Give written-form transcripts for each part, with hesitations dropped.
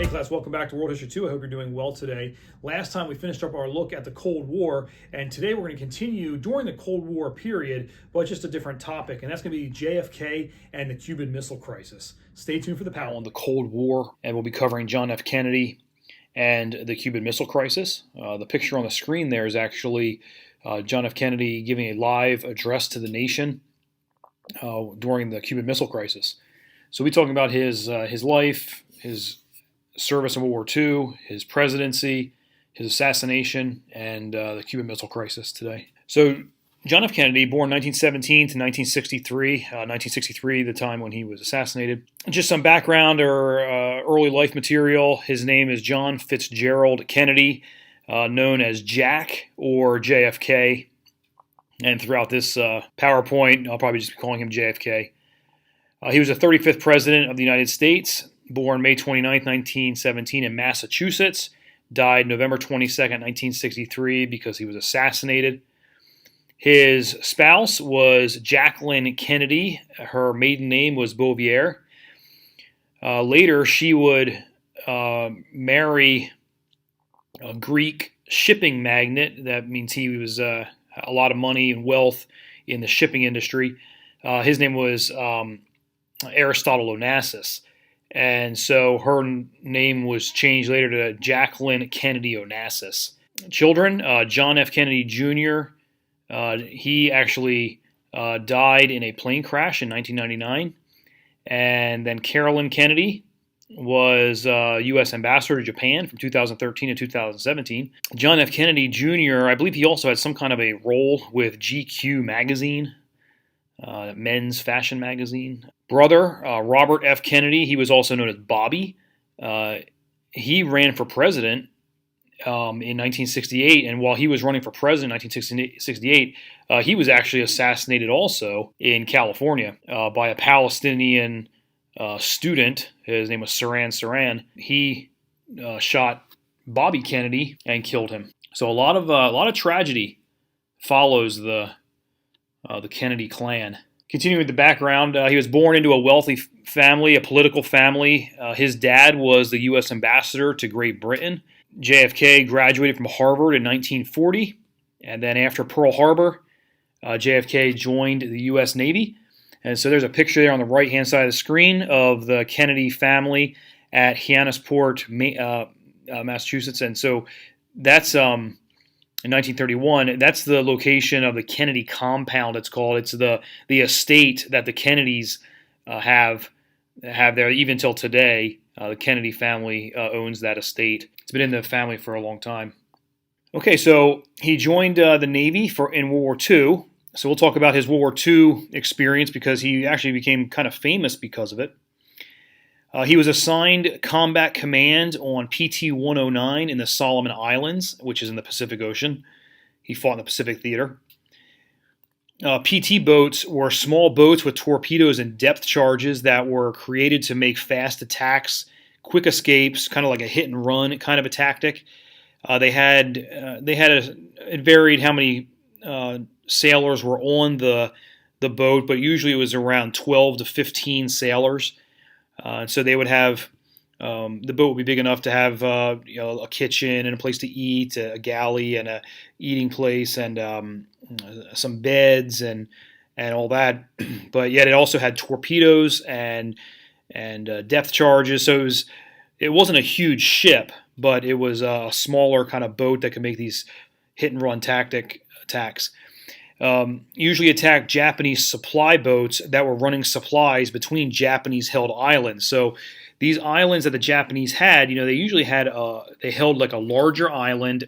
class, welcome back to World History 2. I hope you're doing well today. Last time we finished up our look at the Cold War, and today we're going to continue during the Cold War period, but just a different topic, and that's going to be JFK and the Cuban Missile Crisis. Stay tuned for the power on the Cold War, and we'll be covering John F. Kennedy and the Cuban Missile Crisis. The picture on the screen there is actually John F. Kennedy giving a live address to the nation during the Cuban Missile Crisis. So we're talking about his life, his service in World War II, his presidency, his assassination, and the Cuban Missile Crisis today. So John F. Kennedy, born 1917 to 1963, 1963, the time when he was assassinated. Just some background or early life material. His name is John Fitzgerald Kennedy, known as Jack or JFK. And throughout this PowerPoint, I'll probably just be calling him JFK. He was the 35th president of the United States, born May 29, 1917 in Massachusetts, died November 22, 1963 because he was assassinated. His spouse was Jacqueline Kennedy. Her maiden name was Bouvier. Later, she would marry a Greek shipping magnate. That means he was a lot of money and wealth in the shipping industry. His name was Aristotle Onassis. And so her name was changed later to Jacqueline Kennedy Onassis. Children, John F. Kennedy Jr., he actually died in a plane crash in 1999. And then Carolyn Kennedy was U.S. ambassador to Japan from 2013 to 2017. John F. Kennedy Jr., I believe he also had some kind of a role with GQ magazine, men's fashion magazine. Brother, Robert F. Kennedy, he was also known as Bobby. He ran for president in 1968, and while he was running for president in 1968, he was actually assassinated also in California by a Palestinian student. His name was Saran. He shot Bobby Kennedy and killed him. So a lot of tragedy follows the Kennedy clan. Continuing with the background, he was born into a wealthy family, a political family. His dad was the U.S. ambassador to Great Britain. JFK graduated from Harvard in 1940, and then after Pearl Harbor, JFK joined the U.S. Navy. And so there's a picture there on the right-hand side of the screen of the Kennedy family at Hyannisport, Massachusetts. And so that's in 1931, that's the location of the Kennedy compound, it's called. It's the estate that the Kennedys have there. Even till today, the Kennedy family owns that estate. It's been in the family for a long time. Okay, so he joined the Navy in World War II. So we'll talk about his World War II experience because he actually became kind of famous because of it. He was assigned combat command on PT-109 in the Solomon Islands, which is in the Pacific Ocean. He fought in the Pacific Theater. PT boats were small boats with torpedoes and depth charges that were created to make fast attacks, quick escapes, kind of like a hit and run kind of a tactic. It varied how many sailors were on the boat, but usually it was around 12 to 15 sailors. So they would have, the boat would be big enough to have a kitchen and a place to eat, a galley and a eating place and some beds and all that. But yet it also had torpedoes and depth charges. So it wasn't a huge ship, but it was a smaller kind of boat that could make these hit and run attacks. Usually attacked Japanese supply boats that were running supplies between Japanese-held islands. So these islands that the Japanese had, they usually had they held like a larger island,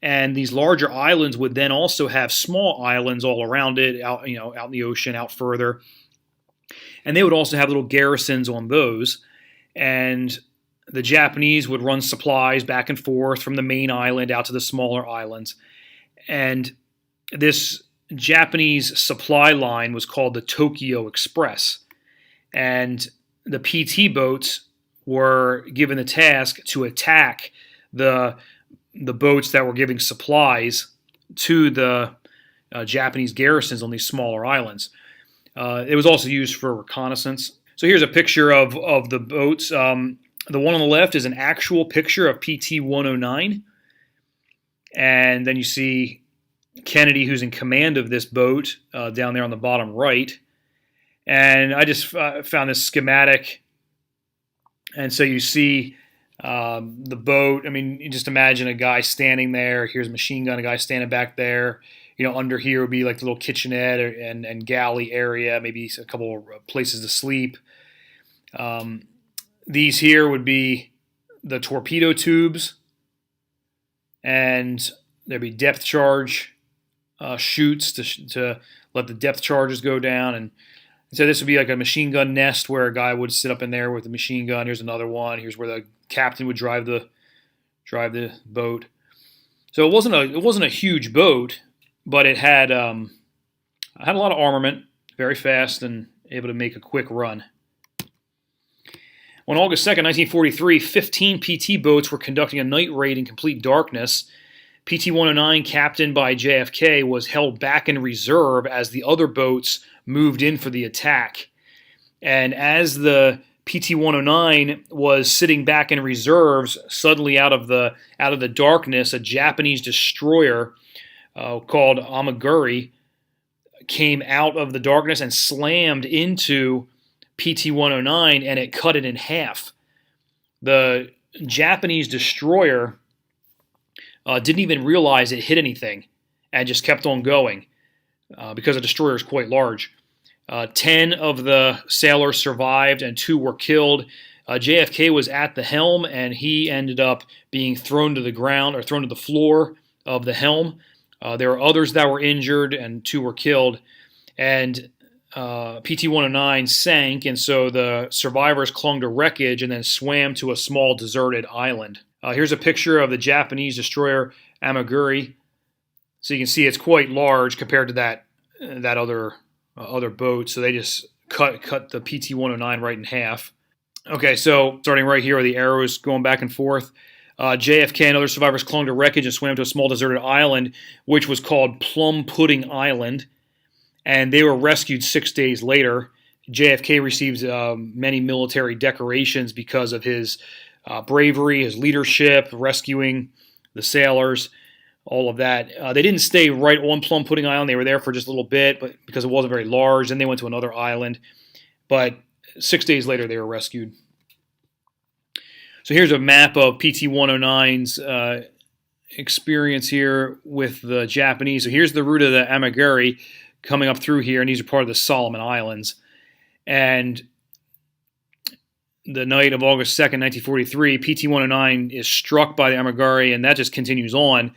and these larger islands would then also have small islands all around it, out in the ocean, out further, and they would also have little garrisons on those, and the Japanese would run supplies back and forth from the main island out to the smaller islands, and this Japanese supply line was called the Tokyo Express, and the PT boats were given the task to attack the boats that were giving supplies to the Japanese garrisons on these smaller islands. It was also used for reconnaissance. So here's a picture of the boats. The one on the left is an actual picture of PT-109. And then you see Kennedy, who's in command of this boat, down there on the bottom right. And I just found this schematic. And so you see the boat. I mean, you just imagine a guy standing there. Here's a machine gun, a guy standing back there. Under here would be like the little kitchenette and galley area, maybe a couple of places to sleep. These here would be the torpedo tubes, and there'd be depth charge chutes to let the depth charges go down. And so this would be like a machine gun nest where a guy would sit up in there with a machine gun. Here's another one. Here's where the captain would drive the boat. So it wasn't a huge boat, but it had a lot of armament, very fast, and able to make a quick run. On August 2nd, 1943, 15 PT boats were conducting a night raid in complete darkness. PT-109, captained by JFK, was held back in reserve as the other boats moved in for the attack. And as the PT-109 was sitting back in reserves, suddenly out of the darkness, a Japanese destroyer called Amaguri came out of the darkness and slammed into PT-109, and it cut it in half. The Japanese destroyer didn't even realize it hit anything and just kept on going because the destroyer is quite large. 10 of the sailors survived and 2 were killed. JFK was at the helm, and he ended up being thrown to the ground, or thrown to the floor of the helm. There were others that were injured, and 2 were killed. And PT-109 sank, and so the survivors clung to wreckage and then swam to a small deserted island. Here's a picture of the Japanese destroyer Amaguri. So you can see it's quite large compared to that other boat. So they just cut the PT-109 right in half. Okay, so starting right here, where the arrows going back and forth. JFK and other survivors clung to wreckage and swam to a small deserted island, which was called Plum Pudding Island. And they were rescued 6 days later. JFK received many military decorations because of his bravery, his leadership, rescuing the sailors, all of that. They didn't stay right on Plum Pudding Island. They were there for just a little bit, but because it wasn't very large. Then they went to another island. But 6 days later, they were rescued. So here's a map of PT-109's experience here with the Japanese. So here's the route of the Amaguri coming up through here, and these are part of the Solomon Islands. And the night of August 2nd, 1943, PT-109 is struck by the Amaguri, and that just continues on.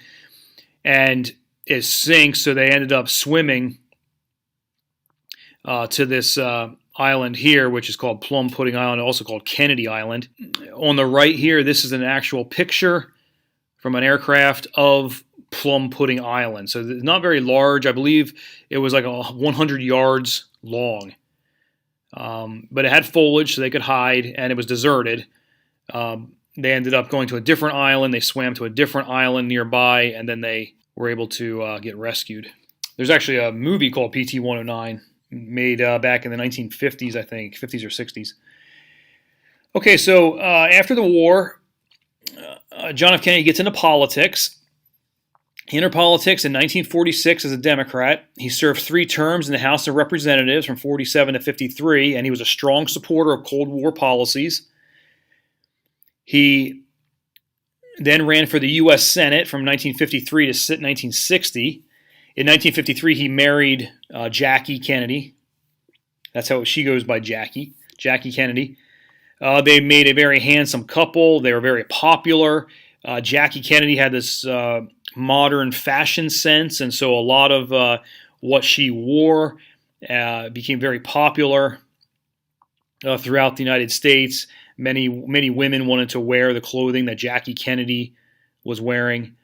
And it sinks, so they ended up swimming to this island here, which is called Plum Pudding Island, also called Kennedy Island. On the right here, this is an actual picture from an aircraft of Plum Pudding Island. So it's not very large. I believe it was like 100 yards long. But it had foliage so they could hide, and it was deserted. They ended up going to a different island. They swam to a different island nearby, and then they were able to get rescued. There's actually a movie called PT-109 made back in the 1950s, I think, 50s or 60s. Okay, so after the war, John F. Kennedy gets into politics. He entered politics in 1946 as a Democrat. He served 3 terms in the House of Representatives from 47 to 53, and he was a strong supporter of Cold War policies. He then ran for the U.S. Senate from 1953 to 1960. In 1953, he married Jackie Kennedy. That's how she goes by, Jackie Kennedy. They made a very handsome couple. They were very popular. Jackie Kennedy had this modern fashion sense, and so a lot of what she wore became very popular throughout the United States. Many women wanted to wear the clothing that Jackie Kennedy was wearing.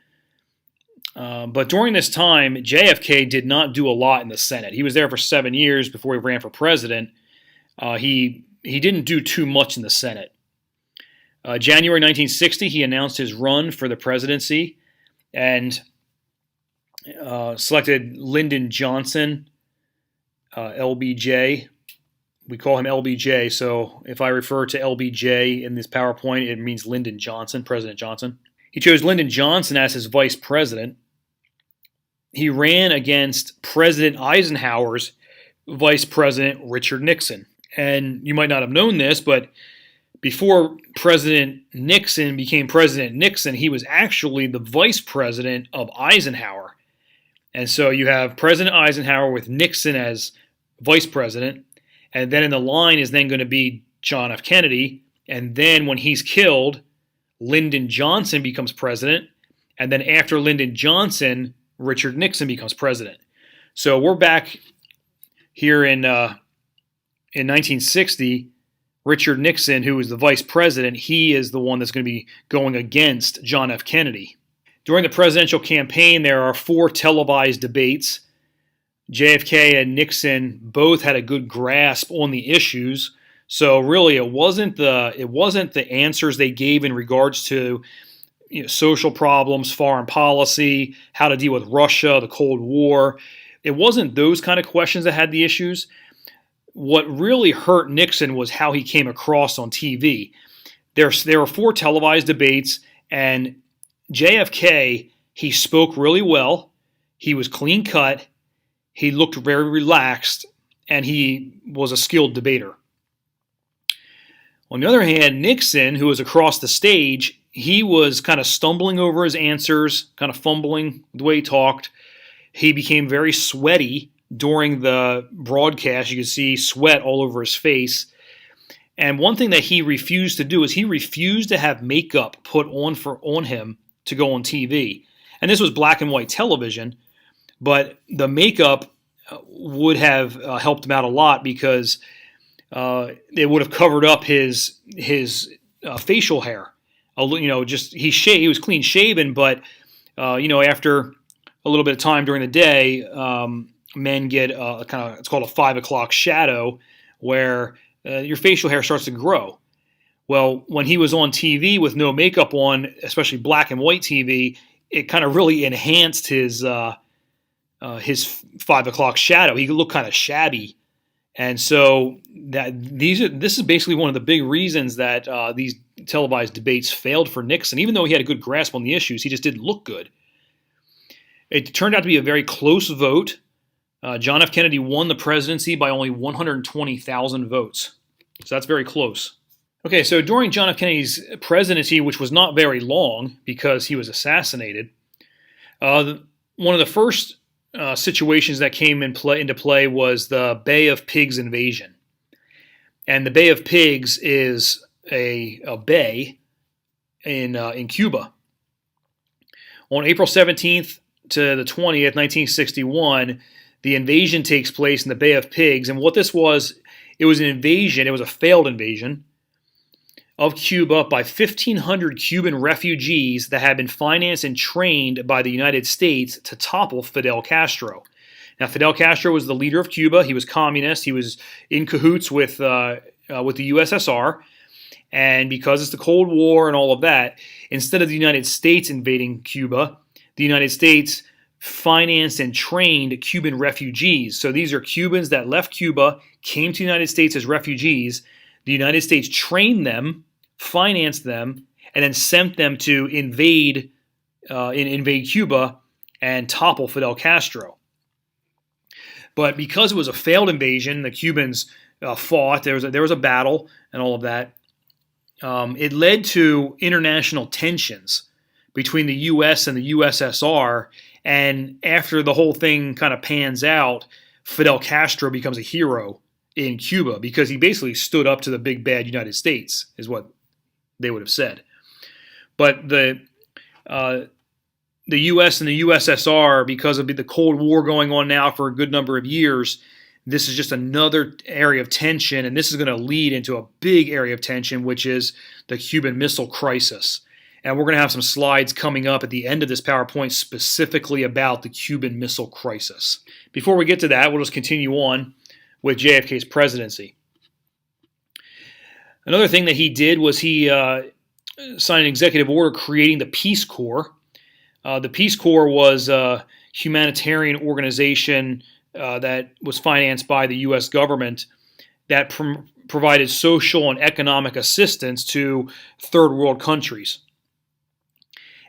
But during this time, JFK did not do a lot in the Senate. He was there for 7 years before he ran for president. He didn't do too much in the Senate. January 1960, he announced his run for the presidency and selected Lyndon Johnson, LBJ, We call him LBJ. So if I refer to LBJ in this PowerPoint, it means Lyndon Johnson, President Johnson. He chose Lyndon Johnson as his vice president. He ran against President Eisenhower's vice president, Richard Nixon. And you might not have known this, but before President Nixon became President Nixon, he was actually the vice president of Eisenhower. And so you have President Eisenhower with Nixon as vice president, and then in the line is then going to be John F. Kennedy, and then when he's killed, Lyndon Johnson becomes president, and then after Lyndon Johnson, Richard Nixon becomes president. So we're back here in 1960. Richard Nixon, who is the vice president, he is the one that's going to be going against John F. Kennedy. During the presidential campaign, there are 4 televised debates. JFK and Nixon both had a good grasp on the issues. So really, it wasn't the answers they gave in regards to social problems, foreign policy, how to deal with Russia, the Cold War. It wasn't those kind of questions that had the issues. What really hurt Nixon was how he came across on TV. There were 4 televised debates, and JFK, he spoke really well. He was clean cut. He looked very relaxed, and he was a skilled debater. On the other hand, Nixon, who was across the stage, he was kind of stumbling over his answers, kind of fumbling the way he talked. He became very sweaty during the broadcast. You could see sweat all over his face. And one thing that he refused to do is he refused to have makeup put on him to go on TV. And this was black and white television, but the makeup would have helped him out a lot because it would have covered up his facial hair. He was clean shaven, but after a little bit of time during the day, men get it's called a 5 o'clock shadow, where your facial hair starts to grow. Well, when he was on TV with no makeup on, especially black and white TV, it kind of really enhanced his 5 o'clock shadow. He looked kind of shabby. And so this is basically one of the big reasons that these televised debates failed for Nixon. Even though he had a good grasp on the issues, he just didn't look good. It turned out to be a very close vote. John F. Kennedy won the presidency by only 120,000 votes. So that's very close. Okay, so during John F. Kennedy's presidency, which was not very long because he was assassinated, one of the first situations that came into play was the Bay of Pigs invasion. And the Bay of Pigs is a bay in Cuba. On April 17th to the 20th, 1961, the invasion takes place in the Bay of Pigs. And what this was, it was an invasion, it was a failed invasion of Cuba by 1,500 Cuban refugees that had been financed and trained by the United States to topple Fidel Castro. Now, Fidel Castro was the leader of Cuba. He was communist. He was in cahoots with the USSR. And because it's the Cold War and all of that, instead of the United States invading Cuba, the United States financed and trained Cuban refugees. So these are Cubans that left Cuba, came to the United States as refugees. The United States trained them, financed them, and then sent them to invade Cuba and topple Fidel Castro. But because it was a failed invasion, the Cubans fought. There was a battle and all of that. It led to international tensions between the U.S. and the USSR. And after the whole thing kind of pans out, Fidel Castro becomes a hero in Cuba because he basically stood up to the big bad United States, is what they would have said. But the U.S. and the USSR, because of the Cold War going on now for a good number of years, this is just another area of tension, and this is going to lead into a big area of tension, which is the Cuban Missile Crisis. And we're going to have some slides coming up at the end of this PowerPoint specifically about the Cuban Missile Crisis. Before we get to that, we'll just continue on with JFK's presidency. Another thing that he did was he signed an executive order creating the Peace Corps. The Peace Corps was a humanitarian organization that was financed by the U.S. government, that provided social and economic assistance to third world countries.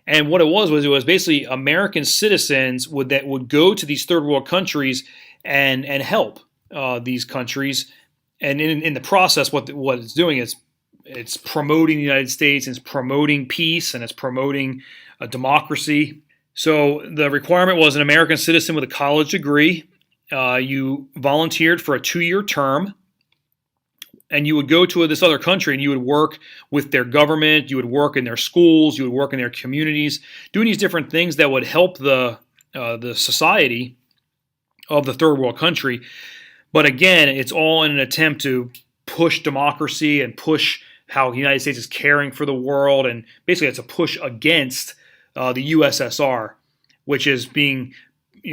And what it was basically American citizens would go to these third world countries and help these countries. And in the process, what it's doing is it's promoting the United States, and it's promoting peace, and it's promoting democracy. So the requirement was an American citizen with a college degree. You volunteered for a 2-year term, and you would go to this other country and you would work with their government, you would work in their schools, you would work in their communities, doing these different things that would help the society of the third world country. But again, it's all in an attempt to push democracy and push how the United States is caring for the world, and basically it's a push against the USSR, which is being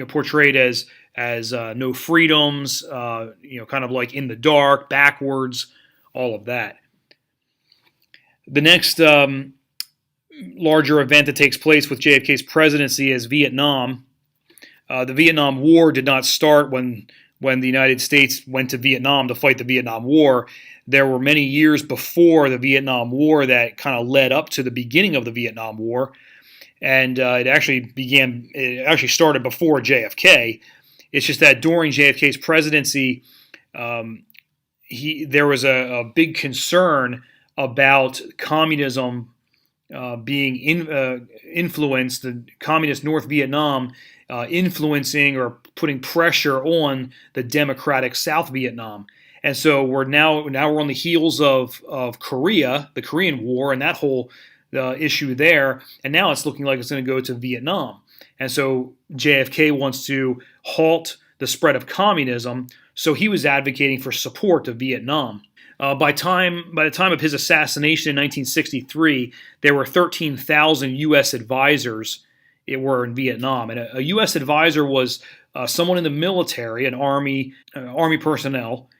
portrayed as no freedoms, kind of like in the dark, backwards, all of that. The next larger event that takes place with JFK's presidency is Vietnam. The Vietnam War did not start when the United States went to Vietnam to fight the Vietnam War. There were many years before the Vietnam War that kind of led up to the beginning of the Vietnam War, and it actually started before JFK. It's just that during JFK's presidency, there was a big concern about communism being influenced, the communist North Vietnam influencing or putting pressure on the democratic South Vietnam. And so we're on the heels of Korea, the Korean War, and that whole issue there. And now it's looking like it's going to go to Vietnam. And so JFK wants to halt the spread of communism, so he was advocating for support of Vietnam. By the time of his assassination in 1963, there were 13,000 U.S. advisors were in Vietnam. And a U.S. advisor was someone in the military, an army personnel,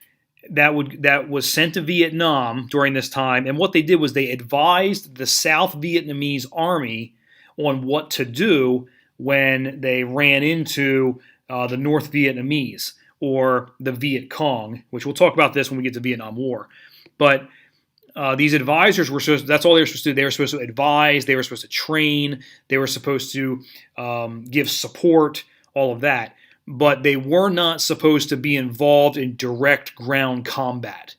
that was sent to Vietnam during this time. And what they did was they advised the South Vietnamese army on what to do when they ran into the North Vietnamese or the Viet Cong, which we'll talk about this when we get to the Vietnam War. But these advisors that's all they were supposed to do. They were supposed to advise, they were supposed to train, they were supposed to give support, all of that. But they were not supposed to be involved in direct ground combat.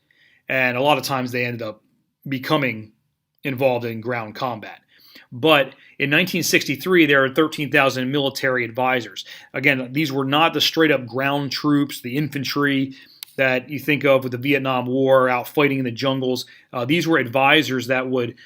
And a lot of times they ended up becoming involved in ground combat. But in 1963, there were 13,000 military advisors. Again, these were not the straight-up ground troops, the infantry that you think of with the Vietnam War out fighting in the jungles. These were advisors that would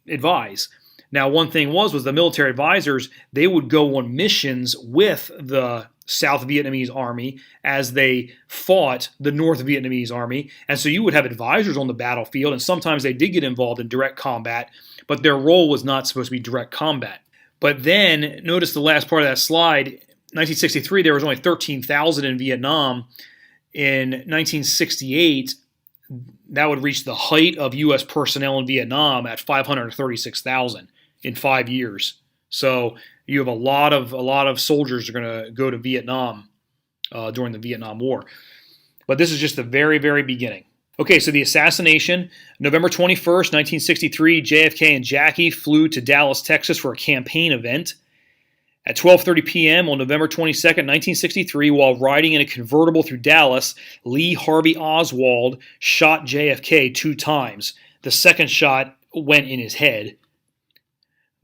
advise. Now, one thing was the military advisors, they would go on missions with the South Vietnamese army as they fought the North Vietnamese army. And so you would have advisors on the battlefield, and sometimes they did get involved in direct combat, but their role was not supposed to be direct combat. But then, notice the last part of that slide, 1963, there was only 13,000 in Vietnam. In 1968, that would reach the height of U.S. personnel in Vietnam at 536,000 in 5 years. So you have a lot of soldiers are going to go to Vietnam during the Vietnam War. But this is just the very, very beginning. Okay, so the assassination, November 21st, 1963, JFK and Jackie flew to Dallas, Texas for a campaign event. At 12:30 p.m. on November 22nd, 1963, while riding in a convertible through Dallas, Lee Harvey Oswald shot JFK 2 times. The second shot went in his head.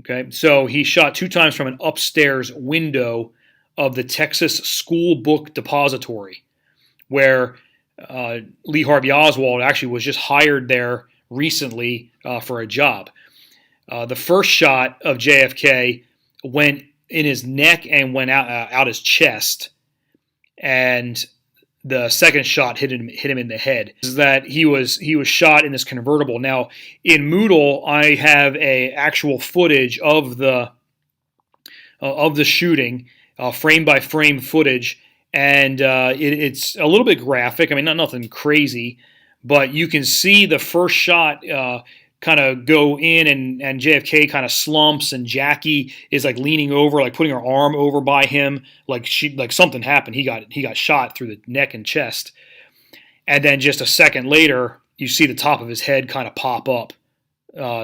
Okay, so he shot 2 times from an upstairs window of the Texas School Book Depository, where Lee Harvey Oswald actually was just hired there recently for a job. The first shot of JFK went in his neck and went out his chest, and the second shot hit him in the head. Is that he was shot in this convertible. Now in Moodle, I have a actual footage of the shooting, frame by frame footage, and it's a little bit graphic. I mean, not nothing crazy, but you can see the first shot kind of go in, and JFK kind of slumps, and Jackie is like leaning over, like putting her arm over by him, like something happened. He got shot through the neck and chest. And then just a second later, you see the top of his head kind of pop up,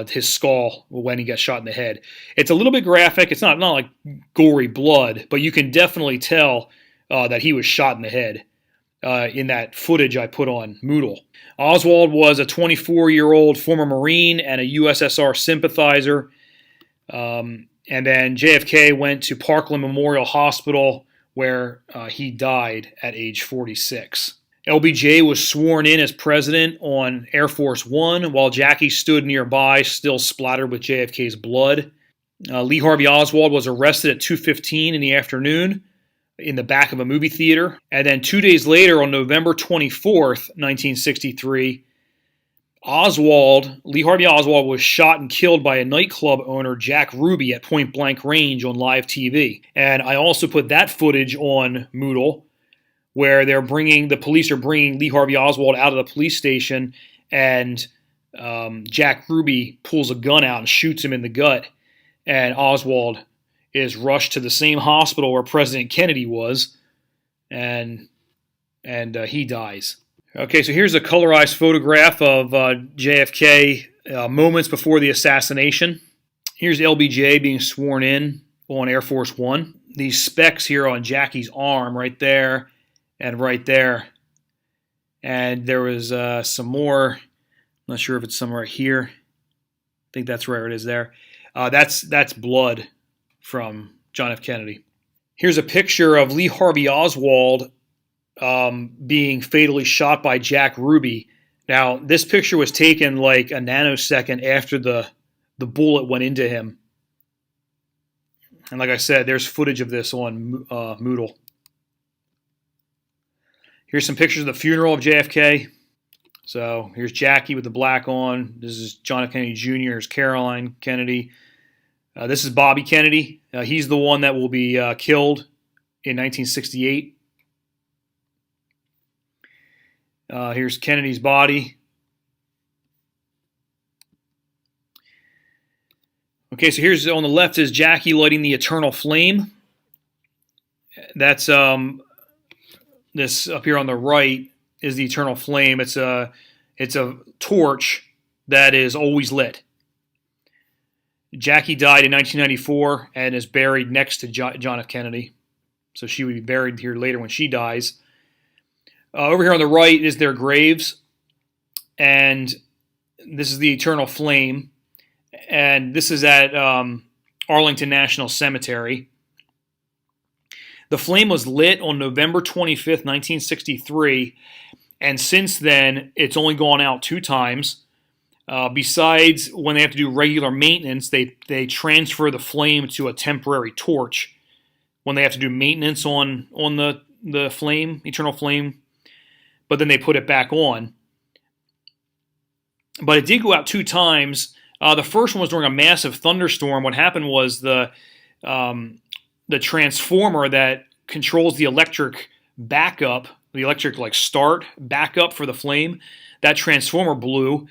his skull when he got shot in the head. It's a little bit graphic. It's not like gory blood, but you can definitely tell that he was shot in the head in that footage I put on Moodle. Oswald was a 24-year-old former Marine and a USSR sympathizer. And then JFK went to Parkland Memorial Hospital, where he died at age 46. LBJ was sworn in as president on Air Force One, while Jackie stood nearby, still splattered with JFK's blood. Lee Harvey Oswald was arrested at 2:15 in the afternoon in the back of a movie theater. And then 2 days later, on November 24th, 1963, Lee Harvey Oswald was shot and killed by a nightclub owner, Jack Ruby, at point blank range on live TV. And I also put that footage on Moodle, where the police are bringing Lee Harvey Oswald out of the police station, and Jack Ruby pulls a gun out and shoots him in the gut, and Oswald is rushed to the same hospital where President Kennedy was, and he dies. Okay, so here's a colorized photograph of JFK moments before the assassination. Here's LBJ being sworn in on Air Force One. These specks here on Jackie's arm right there and right there. And there was some more. I'm not sure if it's somewhere here. I think that's where it is there. That's blood from John F. Kennedy. Here's a picture of Lee Harvey Oswald being fatally shot by Jack Ruby. Now, this picture was taken like a nanosecond after the bullet went into him. And like I said, there's footage of this on Moodle. Here's some pictures of the funeral of JFK. So here's Jackie with the black on. This is John F. Kennedy Jr. Here's Caroline Kennedy. This is Bobby Kennedy. He's the one that will be killed in 1968. Here's Kennedy's body. Okay, so here's on the left is Jackie lighting the eternal flame. That's this up here on the right is the eternal flame. It's a torch that is always lit. Jackie died in 1994 and is buried next to John F. Kennedy. So she will be buried here later when she dies. Over here on the right is their graves. And this is the eternal flame. And this is at Arlington National Cemetery. The flame was lit on November 25th, 1963. And since then, it's only gone out 2 times. Besides, when they have to do regular maintenance, they transfer the flame to a temporary torch. When they have to do maintenance on the flame, eternal flame, but then they put it back on. But it did go out 2 times. The first one was during a massive thunderstorm. What happened was the transformer that controls the electric backup, the electric start backup for the flame, that transformer blew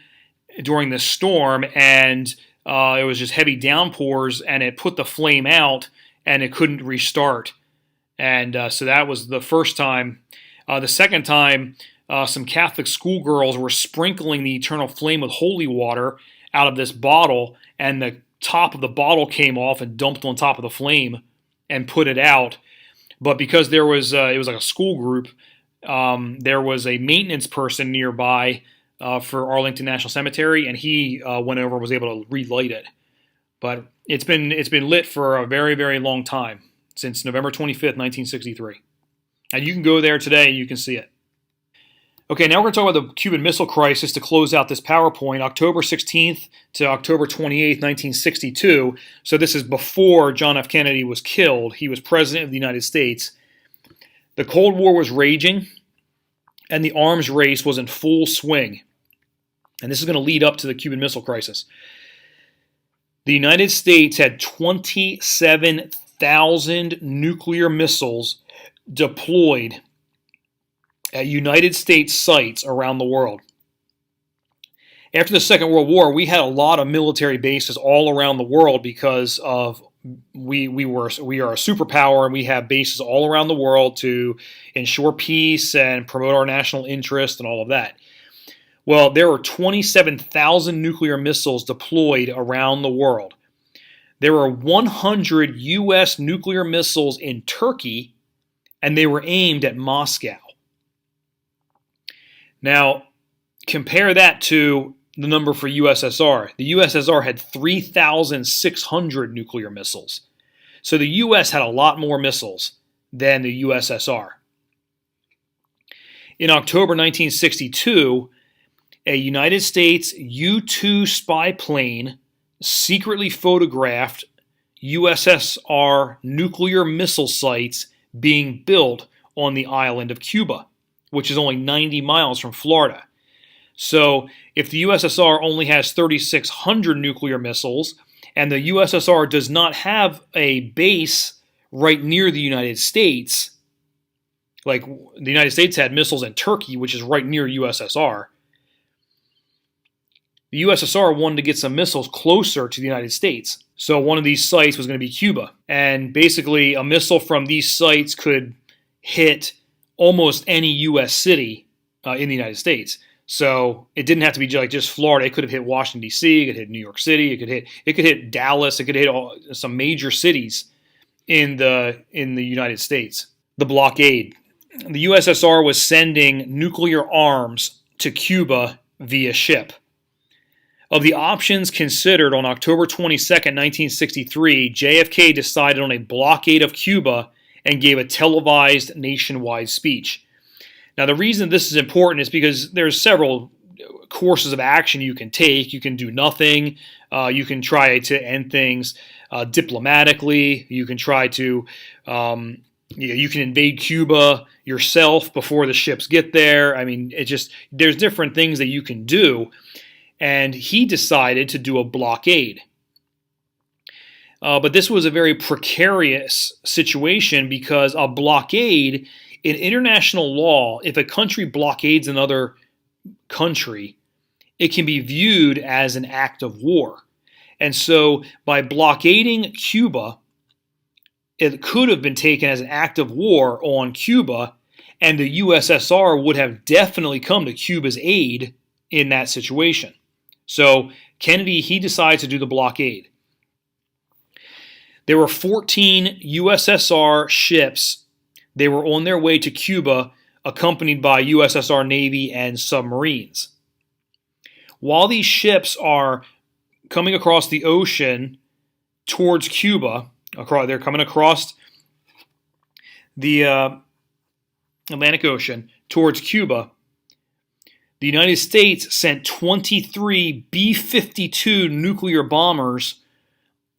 during the storm, and it was just heavy downpours, and it put the flame out, and it couldn't restart. And so that was the first time. The second time, some Catholic schoolgirls were sprinkling the eternal flame with holy water out of this bottle, and the top of the bottle came off and dumped on top of the flame and put it out. But because there was it was like a school group, there was a maintenance person nearby for Arlington National Cemetery, and he went over and was able to relight it. But it's been lit for a very, very long time, since November 25th, 1963. And you can go there today and you can see it. Okay, now we're going to talk about the Cuban Missile Crisis to close out this PowerPoint, October 16th to October 28th, 1962. So this is before John F. Kennedy was killed. He was president of the United States. The Cold War was raging, and the arms race was in full swing. And this is going to lead up to the Cuban Missile Crisis. The United States had 27,000 nuclear missiles deployed at United States sites around the world. After the Second World War, we had a lot of military bases all around the world because of we are a superpower and we have bases all around the world to ensure peace and promote our national interest and all of that. Well, there were 27,000 nuclear missiles deployed around the world. There were 100 U.S. nuclear missiles in Turkey, and they were aimed at Moscow. Now, compare that to the number for USSR. The USSR had 3,600 nuclear missiles. So the US had a lot more missiles than the USSR. In October 1962, a United States U-2 spy plane secretly photographed USSR nuclear missile sites being built on the island of Cuba, which is only 90 miles from Florida. So if the USSR only has 3,600 nuclear missiles and the USSR does not have a base right near the United States, like the United States had missiles in Turkey, which is right near USSR, the USSR wanted to get some missiles closer to the United States. So one of these sites was going to be Cuba. And basically a missile from these sites could hit almost any U.S. city in the United States. So it didn't have to be like just Florida. It could have hit Washington, D.C., it could hit New York City, it could hit Dallas, it could hit some major cities in the United States. The blockade. The USSR was sending nuclear arms to Cuba via ship. Of the options considered on October 22, 1963, JFK decided on a blockade of Cuba and gave a televised nationwide speech. Now, the reason this is important is because there's several courses of action you can take. You can do nothing. You can try to end things diplomatically. You can try to, you can invade Cuba yourself before the ships get there. I mean, there's different things that you can do. And he decided to do a blockade. But this was a very precarious situation because a blockade, in international law, if a country blockades another country, it can be viewed as an act of war. And so by blockading Cuba, it could have been taken as an act of war on Cuba, and the USSR would have definitely come to Cuba's aid in that situation. So Kennedy, he decides to do the blockade. There were 14 USSR ships. They were on their way to Cuba, accompanied by USSR Navy and submarines. While these ships are coming across the ocean towards Cuba, they're coming across the Atlantic Ocean towards Cuba, the United States sent 23 B-52 nuclear bombers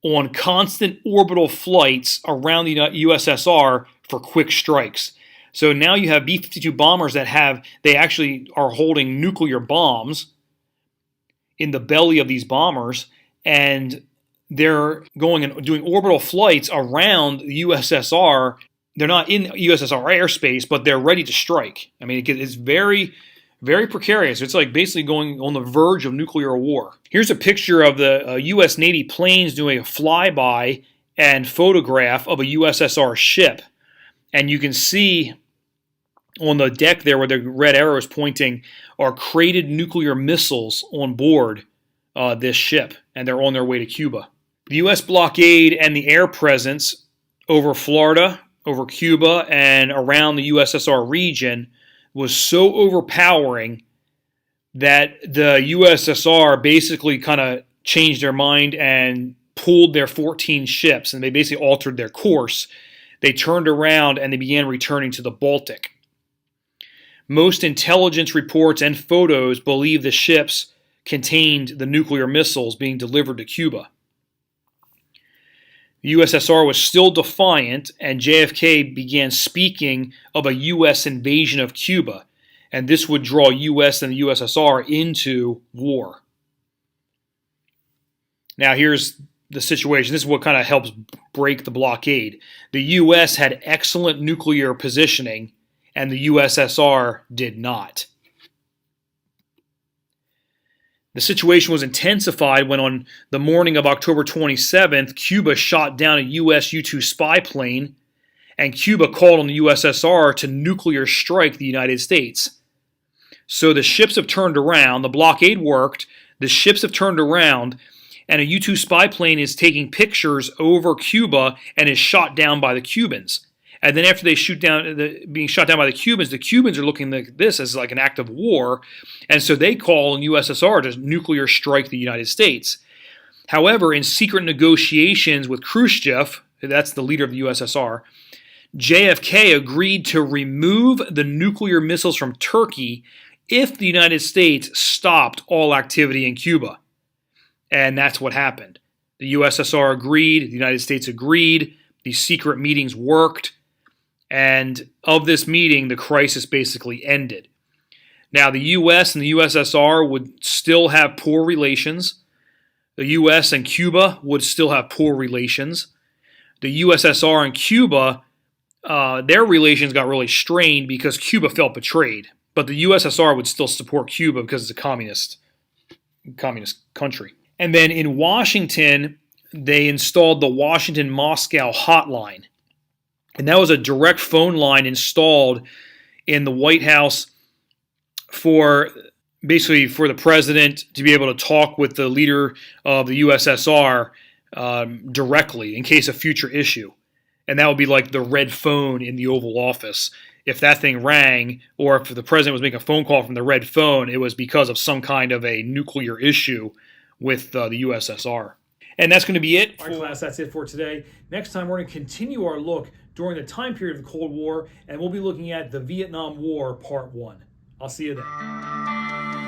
on constant orbital flights around the USSR for quick strikes. So now you have B-52 bombers they actually are holding nuclear bombs in the belly of these bombers, and they're going and doing orbital flights around the USSR. They're not in USSR airspace, but they're ready to strike. I mean, it's very, very precarious. It's like basically going on the verge of nuclear war. Here's a picture of the U.S. Navy planes doing a flyby and photograph of a USSR ship. And you can see on the deck there where the red arrow is pointing are crated nuclear missiles on board this ship. And they're on their way to Cuba. The U.S. blockade and the air presence over Florida, over Cuba, and around the USSR region was so overpowering that the USSR basically kind of changed their mind and pulled their 14 ships, and they basically altered their course. They turned around and they began returning to the Baltic. Most intelligence reports and photos believe the ships contained the nuclear missiles being delivered to Cuba. The USSR was still defiant, and JFK began speaking of a U.S. invasion of Cuba, and this would draw U.S. and the USSR into war. Now here's the situation. This is what kind of helps break the blockade. The U.S. had excellent nuclear positioning, and the USSR did not. The situation was intensified when on the morning of October 27th, Cuba shot down a U.S. U-2 spy plane, and Cuba called on the USSR to nuclear strike the United States. So the ships have turned around, the blockade worked, the ships have turned around, and a U-2 spy plane is taking pictures over Cuba and is shot down by the Cubans. And then after they being shot down by the Cubans are looking at this as like an act of war, and so they call on USSR to nuclear strike the United States. However, in secret negotiations with Khrushchev, that's the leader of the USSR, JFK agreed to remove the nuclear missiles from Turkey if the United States stopped all activity in Cuba. And that's what happened. The USSR agreed, the United States agreed, these secret meetings worked, and of this meeting, the crisis basically ended. Now, the U.S. and the USSR would still have poor relations. The U.S. and Cuba would still have poor relations. The USSR and Cuba, their relations got really strained because Cuba felt betrayed. But the USSR would still support Cuba because it's a communist country. And then in Washington, they installed the Washington-Moscow hotline. And that was a direct phone line installed in the White House for the president to be able to talk with the leader of the USSR directly in case of future issue. And that would be like the red phone in the Oval Office. If that thing rang, or if the president was making a phone call from the red phone, it was because of some kind of a nuclear issue with the USSR. And that's going to be it. All right, class, that's it for today. Next time, we're going to continue our look during the time period of the Cold War, and we'll be looking at the Vietnam War Part 1. I'll see you then.